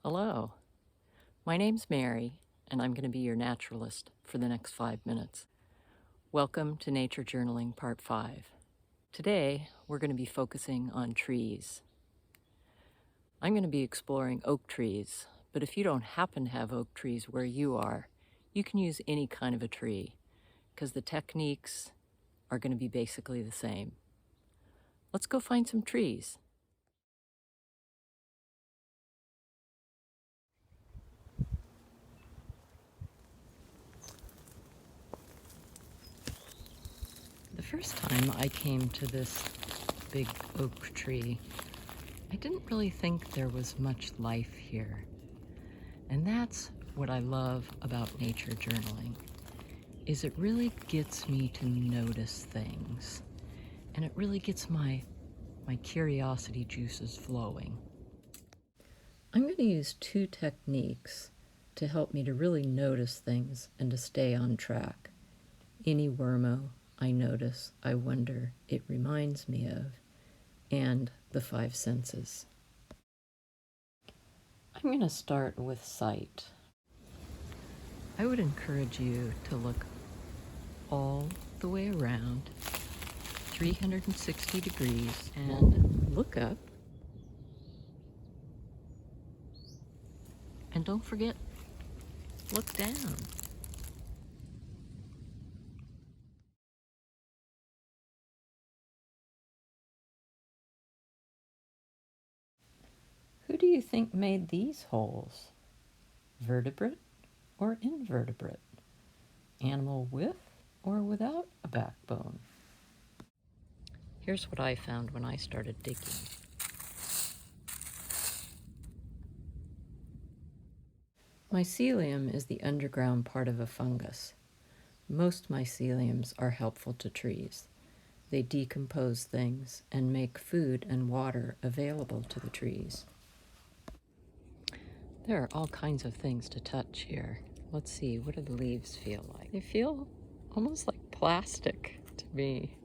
Hello, my name's Mary, and I'm going to be your naturalist for the next 5 minutes. Welcome to Nature Journaling Part 5. Today, we're going to be focusing on trees. I'm going to be exploring oak trees, but if you don't happen to have oak trees where you are, you can use any kind of a tree, because the techniques are going to be basically the same. Let's go find some trees. The first time I came to this big oak tree, I didn't really think there was much life here. And that's what I love about nature journaling, is it really gets me to notice things. And it really gets my curiosity juices flowing. I'm going to use two techniques to help me to really notice things and to stay on track. INIWIRMO, I notice, I wonder, it reminds me of, and the 5 senses. I'm going to start with sight. I would encourage you to look all the way around, 360 degrees, and look up. And don't forget, look down. Who do you think made these holes? Vertebrate or invertebrate? Animal with or without a backbone? Here's what I found when I started digging. Mycelium is the underground part of a fungus. Most myceliums are helpful to trees. They decompose things and make food and water available to the trees. There are all kinds of things to touch here. Let's see, what do the leaves feel like? They feel almost like plastic to me.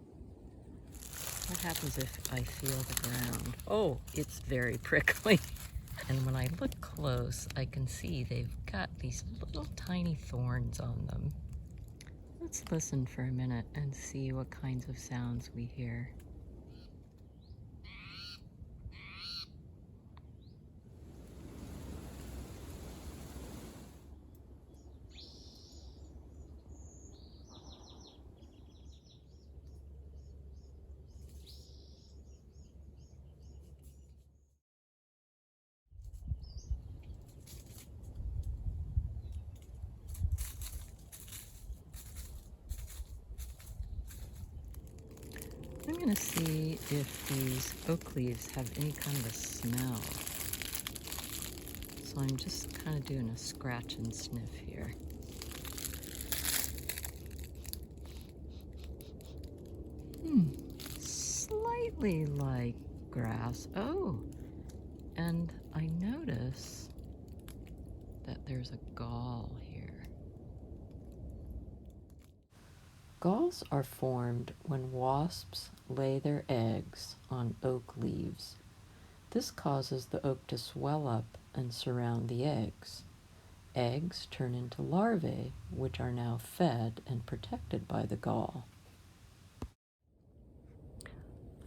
What happens if I feel the ground? Oh, it's very prickly. And when I look close, I can see they've got these little tiny thorns on them. Let's listen for a minute and see what kinds of sounds we hear. I'm going to see if these oak leaves have any kind of a smell. So I'm just kind of doing a scratch and sniff here. Slightly like grass. Oh, and I notice that there's a gall here. Galls are formed when wasps lay their eggs on oak leaves. This causes the oak to swell up and surround the eggs. Eggs turn into larvae, which are now fed and protected by the gall.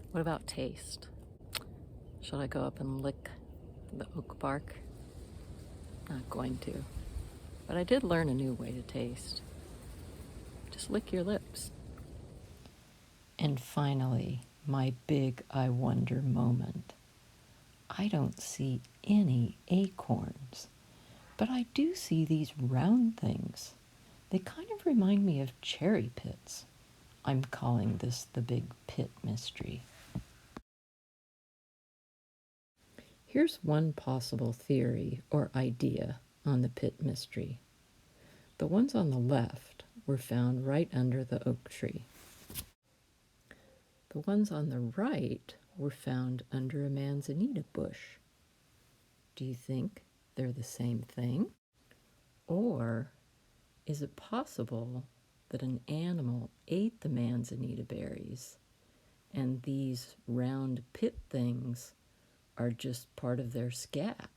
What about taste? Should I go up and lick the oak bark? Not going to. But I did learn a new way to taste. Just lick your lips. And finally, my big I wonder moment. I don't see any acorns, but I do see these round things. They kind of remind me of cherry pits. I'm calling this the big pit mystery. Here's one possible theory or idea on the pit mystery. The ones on the left were found right under the oak tree. The ones on the right were found under a manzanita bush. Do you think they're the same thing? Or is it possible that an animal ate the manzanita berries and these round pit things are just part of their scat?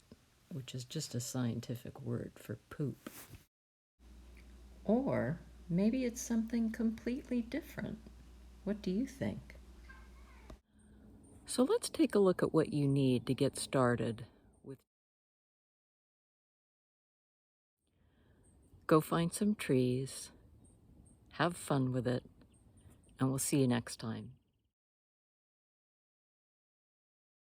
which is just a scientific word for poop. Or maybe it's something completely different. What do you think? So let's take a look at what you need to get started with. Go find some trees, have fun with it, and we'll see you next time.